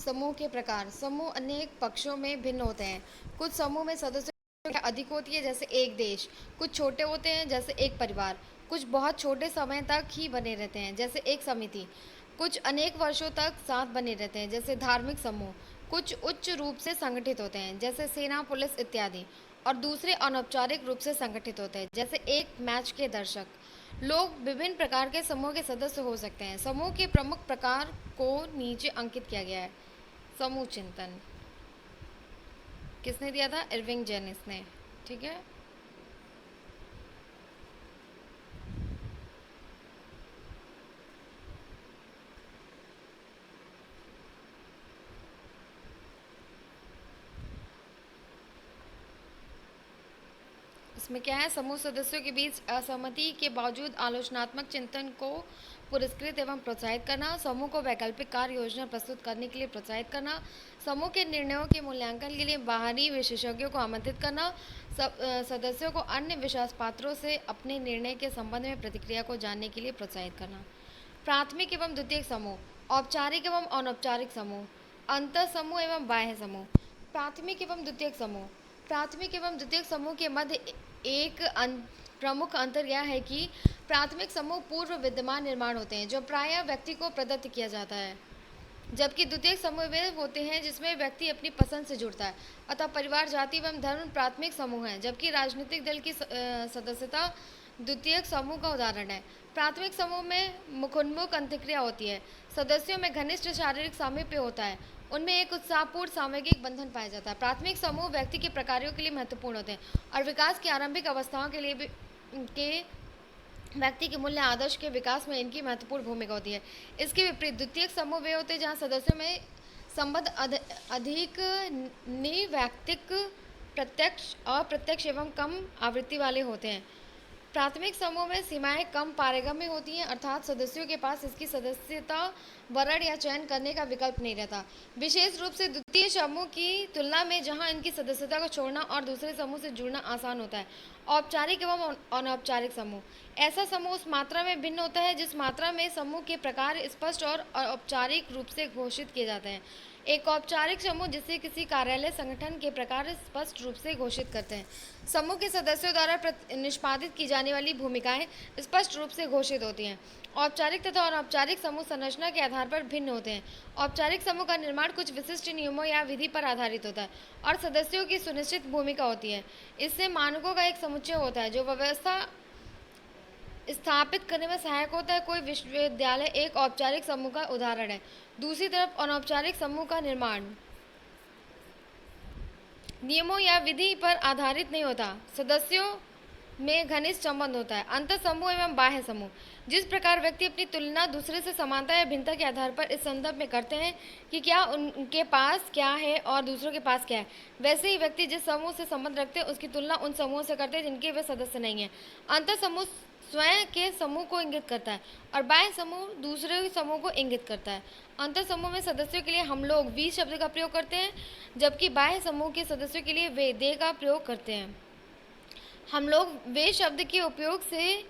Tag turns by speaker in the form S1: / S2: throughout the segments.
S1: समूह के प्रकार। समूह अनेक पक्षों में भिन्न होते हैं। कुछ समूह में सदस्यों की संख्या अधिक होती है, जैसे एक देश। कुछ छोटे होते हैं, जैसे एक परिवार। कुछ बहुत छोटे समय तक ही बने रहते हैं, जैसे एक समिति। कुछ अनेक वर्षों तक साथ बने रहते हैं, जैसे धार्मिक समूह। कुछ उच्च रूप से संगठित होते हैं, जैसे सेना, पुलिस इत्यादि। और दूसरे अनौपचारिक रूप से संगठित होते हैं, जैसे एक मैच के दर्शक। लोग विभिन्न प्रकार के समूह के सदस्य हो सकते हैं। समूह के प्रमुख प्रकार को नीचे अंकित किया गया है। समूह चिंतन किसने दिया था? इरविंग जेनिस ने। ठीक है। इसमें क्या है? समूह सदस्यों के बीच असहमति के बावजूद आलोचनात्मक चिंतन को पुरस्कृत एवं प्रोत्साहित करना। समूह को वैकल्पिक कार्य योजना प्रस्तुत करने के लिए प्रोत्साहित करना। समूह के निर्णयों के मूल्यांकन के लिए बाहरी विशेषज्ञों को आमंत्रित करना। सदस्यों को अन्य विश्वास पात्रों से अपने निर्णय के संबंध में प्रतिक्रिया को जानने के लिए प्रोत्साहित करना। प्राथमिक एवं द्वितीयक समूह, औपचारिक एवं अनौपचारिक समूह, अंतर समूह एवं बाह्य समूह। प्राथमिक एवं द्वितीयक समूह। प्राथमिक एवं द्वितीयक समूह के मध्य एक प्रमुख अंतर यह है कि प्राथमिक समूह पूर्व विद्यमान निर्माण होते हैं, जो प्रायः व्यक्ति को प्रदत्त किया जाता है, जबकि द्वितीयक समूह वे होते हैं जिसमें व्यक्ति अपनी पसंद से जुड़ता है। अतः परिवार, जाति एवं धर्म प्राथमिक समूह हैं, जबकि राजनीतिक दल की सदस्यता द्वितीयक समूह का उदाहरण है। प्राथमिक समूह में मुखोन्मुख अंतःक्रिया होती है, सदस्यों में घनिष्ठ शारीरिक सामीप्य होता है, उनमें एक उत्साहपूर्ण सामूहिक बंधन पाया जाता है। प्राथमिक समूह व्यक्ति के प्रकारों के लिए महत्वपूर्ण होते हैं और विकास की आरंभिक अवस्थाओं के लिए भी के व्यक्ति के मूल्य आदर्श के विकास में इनकी महत्वपूर्ण भूमिका होती है। इसके विपरीत द्वितीयक समूह वे होते हैं जहाँ सदस्यों में संबंध अधिक निवैयक्तिक, प्रत्यक्ष, अप्रत्यक्ष एवं कम आवृत्ति वाले होते हैं। प्राथमिक समूह में सीमाएं कम पारगम्य होती हैं, अर्थात सदस्यों के पास इसकी सदस्यता वर्ण या चयन करने का विकल्प नहीं रहता, विशेष रूप से द्वितीय समूह की तुलना में, जहां इनकी सदस्यता को छोड़ना और दूसरे समूह से जुड़ना आसान होता है। औपचारिक एवं अनौपचारिक समूह। ऐसा समूह उस मात्रा में भिन्न होता है जिस मात्रा में समूह के प्रकार स्पष्ट और औपचारिक रूप से घोषित किए जाते हैं। एक औपचारिक समूह जिसे किसी कार्यालय संगठन के प्रकार स्पष्ट रूप से घोषित करते हैं। समूह के सदस्यों द्वारा निष्पादित की जाने वाली भूमिकाएं स्पष्ट रूप से घोषित होती हैं। औपचारिक तथा अनौपचारिक समूह संरचना के आधार पर भिन्न होते हैं। औपचारिक समूह का निर्माण कुछ विशिष्ट नियमों या विधि पर आधारित होता है और सदस्यों की सुनिश्चित भूमिका होती है। इससे मानकों का एक समुच्चय होता है जो व्यवस्था स्थापित करने में सहायक होता है। कोई विश्वविद्यालय एक औपचारिक समूह का उदाहरण है। दूसरी तरफ अनौपचारिक समूह का निर्माण नियमों या विधि पर आधारित नहीं होता, सदस्यों में घनिष्ठ संबंध होता है। अंतर समूह एवं बाह्य समूह। जिस प्रकार व्यक्ति अपनी तुलना दूसरे से समानता या भिन्नता के आधार पर इस संदर्भ में करते हैं कि क्या उनके पास क्या है और दूसरों के पास क्या है, वैसे ही व्यक्ति जिस समूह से संबंध रखते हैं उसकी तुलना उन समूहों से करते हैं जिनके वे सदस्य नहीं हैं। अंतर समूह स्वयं के समूह को इंगित करता है और बाह्य समूह दूसरे समूह को इंगित करता है। अंतर समूह में सदस्यों के लिए हम लोग वी शब्द का प्रयोग करते हैं, जबकि बाह्य समूह के सदस्यों के लिए वे दे का प्रयोग करते हैं। हम लोग वे शब्द के उपयोग से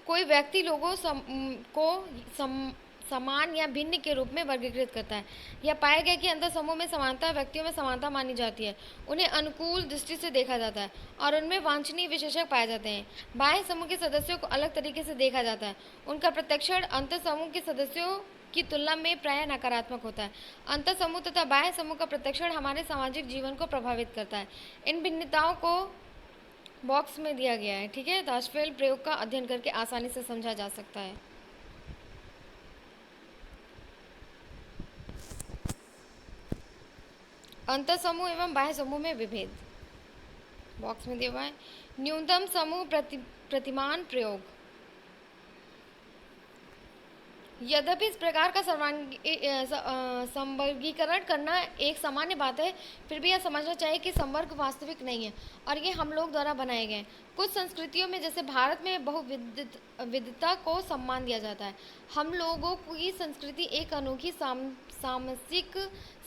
S1: कोई व्यक्ति लोगों समान या भिन्न के रूप में वर्गीकृत करता है। यह पाया गया कि अंतर समूह में समानता व्यक्तियों में समानता मानी जाती है, उन्हें अनुकूल दृष्टि से देखा जाता है और उनमें वांछनीय विशेषक पाए जाते हैं। बाह्य समूह के सदस्यों को अलग तरीके से देखा जाता है, उनका प्रतिक्षण अंतर समूह के सदस्यों की तुलना में प्रायः नकारात्मक होता है। अंतर समूह तथा बाह्य समूह का प्रतिक्षण हमारे सामाजिक जीवन को प्रभावित करता है। इन भिन्नताओं को बॉक्स में दिया गया है। ठीक है, दाशफेल प्रयोग का अध्ययन करके आसानी से समझा जा सकता है। अंतर समूह एवं बाह्य समूह में विभेद बॉक्स में दिया हुआ है। न्यूनतम समूह प्रतिमान प्रयोग। यद्यपि इस प्रकार का संवर्गीकरण करना एक सामान्य बात है, फिर भी यह समझना चाहिए कि संवर्ग वास्तविक नहीं है और ये हम लोग द्वारा बनाए गए हैं। कुछ संस्कृतियों में जैसे भारत में बहुविधता को सम्मान दिया जाता है। हम लोगों की संस्कृति एक अनोखी सामसिक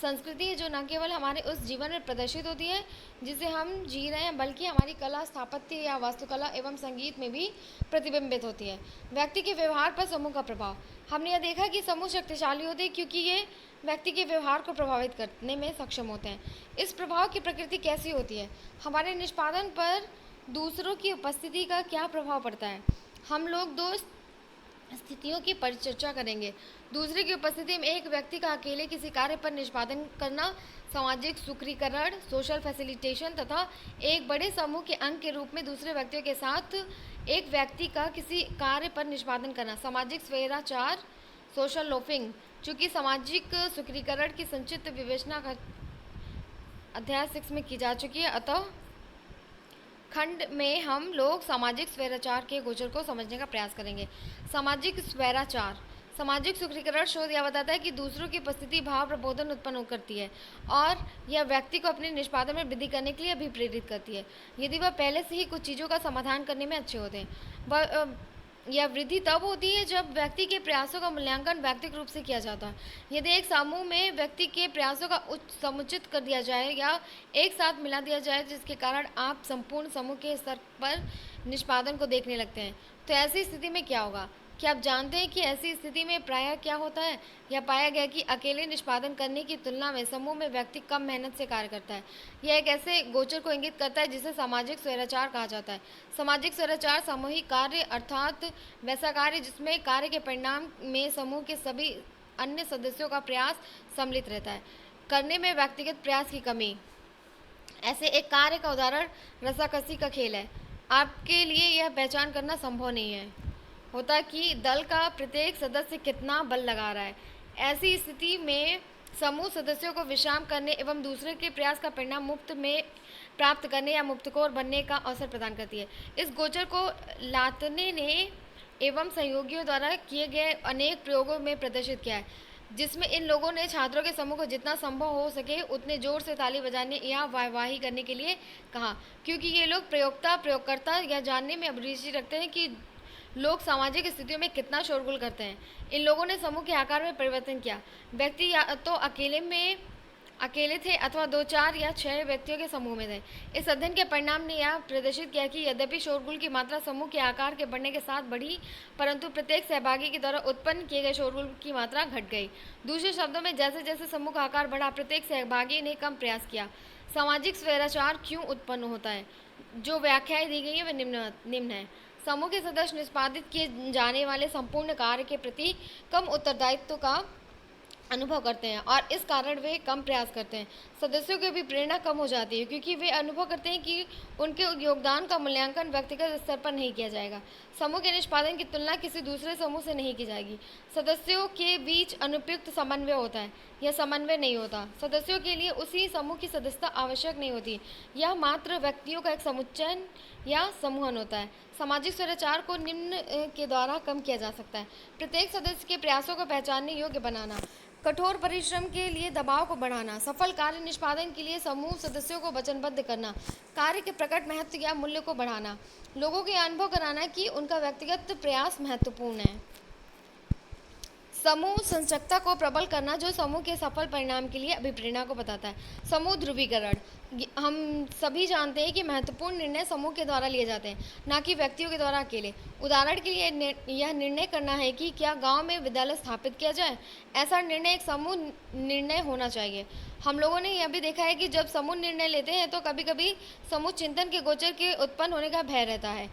S1: संस्कृति है जो न केवल हमारे उस जीवन में प्रदर्शित होती है जिसे हम जी रहे हैं, बल्कि हमारी कला, स्थापत्य या वास्तुकला एवं संगीत में भी प्रतिबिंबित होती है। व्यक्ति के व्यवहार पर समूह का प्रभाव। हमने यह देखा कि समूह शक्तिशाली होते हैं क्योंकि ये व्यक्ति के व्यवहार को प्रभावित करने में सक्षम होते हैं। इस प्रभाव की प्रकृति कैसी होती है? हमारे निष्पादन पर दूसरों की उपस्थिति का क्या प्रभाव पड़ता है? हम लोग दो स्थितियों की परिचर्चा करेंगे। दूसरे की उपस्थिति में एक व्यक्ति का अकेले किसी कार्य पर निष्पादन करना, सामाजिक सुदृढ़ीकरण, सोशल फैसिलिटेशन तथा एक बड़े समूह के अंग के रूप में दूसरे व्यक्तियों के साथ एक व्यक्ति का किसी कार्य पर निष्पादन करना, सामाजिक स्वैराचार, सोशल लोफिंग। चूँकि सामाजिक सुदृढ़ीकरण की संक्षिप्त विवेचना अध्याय 6 में की जा चुकी है, अतः खंड में हम लोग सामाजिक स्वैराचार के गोचर को समझने का प्रयास करेंगे। सामाजिक स्वैराचार सामाजिक सुदृढ़ीकरण शोध यह बताता है कि दूसरों की उपस्थिति भाव प्रबोधन उत्पन्न करती है और यह व्यक्ति को अपने निष्पादन में वृद्धि करने के लिए भी प्रेरित करती है यदि वह पहले से ही कुछ चीज़ों का समाधान करने में अच्छे होते हैं। यह वृद्धि तब होती है जब व्यक्ति के प्रयासों का मूल्यांकन व्यक्तिगत रूप से किया जाता है। यदि एक समूह में व्यक्ति के प्रयासों का समुचित कर दिया जाए या एक साथ मिला दिया जाए जिसके कारण आप संपूर्ण समूह के स्तर पर निष्पादन को देखने लगते हैं, तो ऐसी स्थिति में क्या होगा? क्या आप जानते हैं कि ऐसी स्थिति में प्रायः क्या होता है? यह पाया गया कि अकेले निष्पादन करने की तुलना में समूह में व्यक्ति कम मेहनत से कार्य करता है। यह एक ऐसे गोचर को इंगित करता है जिसे सामाजिक स्वैराचार कहा जाता है। सामाजिक स्वैराचार सामूहिक कार्य अर्थात वैसा कार्य जिसमें कार्य के परिणाम में समूह के सभी अन्य सदस्यों का प्रयास सम्मिलित रहता है। करने में व्यक्तिगत प्रयास की कमी। ऐसे एक कार्य का उदाहरण रस्साकसी का खेल है। आपके लिए यह पहचान करना संभव नहीं है होता कि दल का प्रत्येक सदस्य कितना बल लगा रहा है। ऐसी स्थिति में समूह सदस्यों को विश्राम करने एवं दूसरे के प्रयास का परिणाम मुफ्त में प्राप्त करने या मुफ्तखोर बनने का अवसर प्रदान करती है। इस गोचर को लातने ने एवं सहयोगियों द्वारा किए गए अनेक प्रयोगों में प्रदर्शित किया है, जिसमें इन लोगों ने छात्रों के समूह को जितना संभव हो सके उतने जोर से ताली बजाने या वाहवाही करने के लिए कहा, क्योंकि ये लोग प्रयोगकर्ता या जानने में अभिरुचि रखते हैं कि लोग सामाजिक स्थितियों में कितना शोरगुल करते हैं। इन लोगों ने समूह के आकार में परिवर्तन किया। व्यक्ति या तो अकेले थे अथवा 2, 4 या 6 व्यक्तियों के समूह में थे। इस अध्ययन के परिणाम ने यह प्रदर्शित किया कि यद्यपि शोरगुल की मात्रा समूह के आकार के बढ़ने के साथ बढ़ी, परंतु प्रत्येक सहभागी के द्वारा उत्पन्न किए गए शोरगुल की मात्रा घट गई। दूसरे शब्दों में, जैसे जैसे समूह का आकार बढ़ा, प्रत्येक सहभागी ने कम प्रयास किया। सामाजिक स्वैराचार क्यों उत्पन्न होता है? जो व्याख्याएं दी गई हैं वे निम्न है। समूह के सदस्य निष्पादित किए जाने वाले संपूर्ण कार्य के प्रति कम उत्तरदायित्व का अनुभव करते हैं और इस कारण वे कम प्रयास करते हैं। सदस्यों की भी प्रेरणा कम हो जाती है क्योंकि वे अनुभव करते हैं कि उनके योगदान का मूल्यांकन व्यक्तिगत स्तर पर नहीं किया जाएगा। समूह के निष्पादन की तुलना किसी दूसरे समूह से नहीं की जाएगी। सदस्यों के बीच अनुपयुक्त समन्वय होता है, यह समन्वय नहीं होता। सदस्यों के लिए उसी समूह की सदस्यता आवश्यक नहीं होती, यह मात्र व्यक्तियों का एक समुच्चयन या समूहन होता है। सामाजिक स्वैराचार को निम्न के द्वारा कम किया जा सकता है। प्रत्येक सदस्य के प्रयासों को पहचानने योग्य बनाना, कठोर परिश्रम के लिए दबाव को बढ़ाना, सफल कार्य निष्पादन के लिए समूह सदस्यों को वचनबद्ध करना, कार्य के प्रकट महत्व या मूल्य को बढ़ाना, लोगों को यह अनुभव कराना कि उनका व्यक्तिगत प्रयास महत्वपूर्ण है। समूह संचकता को प्रबल करना, जो समूह के सफल परिणाम के लिए अभिप्रेरणा को बताता है। समूह ध्रुवीकरण, हम सभी जानते हैं कि महत्वपूर्ण निर्णय समूह के द्वारा लिए जाते हैं, न कि व्यक्तियों के द्वारा अकेले। उदाहरण के लिए यह निर्णय करना है कि क्या गांव में विद्यालय स्थापित किया जाए। ऐसा निर्णय एक समूह निर्णय होना चाहिए। हम लोगों ने यह भी देखा है कि जब समूह निर्णय लेते हैं तो कभी कभी समूह चिंतन के गोचर के उत्पन्न होने का भय रहता है।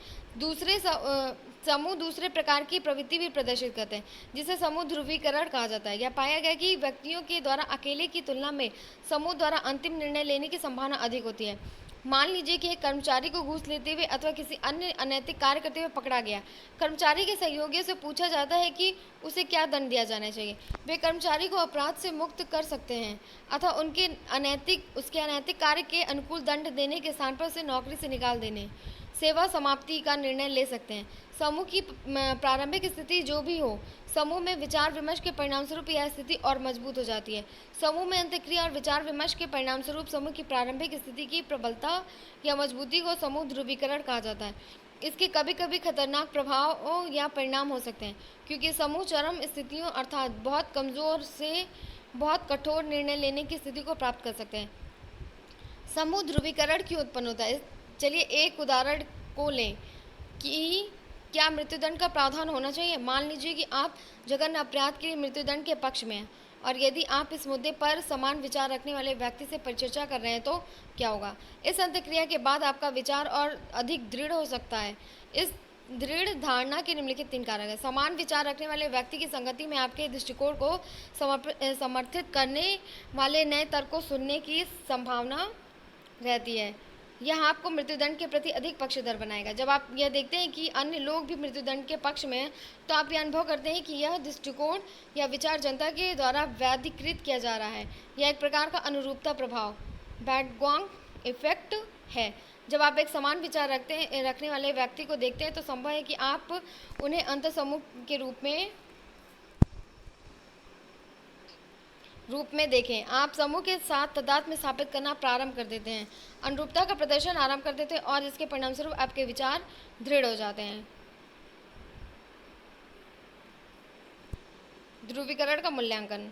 S1: समूह दूसरे प्रकार की प्रवृत्ति भी प्रदर्शित करते हैं, जिसे समूह ध्रुवीकरण कहा जाता है। यह पाया गया कि व्यक्तियों के द्वारा अकेले की तुलना में समूह द्वारा अंतिम निर्णय लेने की संभावना अधिक होती है। मान लीजिए कि एक कर्मचारी को घूस लेते हुए अथवा किसी अन्य अनैतिक कार्य करते हुए पकड़ा गया। कर्मचारी के सहयोगियों से पूछा जाता है कि उसे क्या दंड दिया जाना चाहिए। वे कर्मचारी को अपराध से मुक्त कर सकते हैं अथवा उसके अनैतिक कार्य के अनुकूल दंड देने के स्थान पर उसे नौकरी से निकाल देने, सेवा समाप्ति का निर्णय ले सकते हैं। समूह की प्रारंभिक स्थिति जो भी हो, समूह में विचार विमर्श के परिणामस्वरूप यह स्थिति और मजबूत हो जाती है। समूह में अंतःक्रिया और विचार विमर्श के परिणामस्वरूप समूह की प्रारंभिक स्थिति की प्रबलता या मजबूती को समूह ध्रुवीकरण कहा जाता है। इसके कभी कभी खतरनाक प्रभाव या परिणाम हो सकते हैं, क्योंकि समूह चरम स्थितियों अर्थात बहुत कमज़ोर से बहुत कठोर निर्णय लेने की स्थिति को प्राप्त कर सकते हैं। समूह ध्रुवीकरण क्यों उत्पन्न होता है? चलिए एक उदाहरण को लें कि क्या मृत्युदंड का प्रावधान होना चाहिए? मान लीजिए कि आप जघन्य अपराध के लिए मृत्युदंड के पक्ष में हैं और यदि आप इस मुद्दे पर समान विचार रखने वाले व्यक्ति से परिचर्चा कर रहे हैं तो क्या होगा? इस अंतःक्रिया के बाद आपका विचार और अधिक दृढ़ हो सकता है। इस दृढ़ धारणा के निम्नलिखित 3 कारक हैं। समान विचार रखने वाले व्यक्ति की संगति में आपके दृष्टिकोण को समर्थित करने वाले नए तर्क को सुनने की संभावना रहती है। यह आपको मृत्युदंड के प्रति अधिक पक्षधर बनाएगा। जब आप यह देखते हैं कि अन्य लोग भी मृत्युदंड के पक्ष में हैं, तो आप यह अनुभव करते हैं कि यह दृष्टिकोण या विचार जनता के द्वारा वैधीकृत किया जा रहा है। यह एक प्रकार का अनुरूपता प्रभाव बैडगॉन्ग इफेक्ट है। जब आप एक समान विचार रखने वाले व्यक्ति को देखते हैं तो संभव है कि आप उन्हें अंतःसमूह के रूप में देखें। आप समूह के साथ तादाद में स्थापित करना प्रारंभ कर देते हैं, अनुरूपता का प्रदर्शन आरंभ कर देते हैं और इसके परिणामस्वरूप आपके विचार दृढ़ हो जाते हैं। ध्रुवीकरण का मूल्यांकन।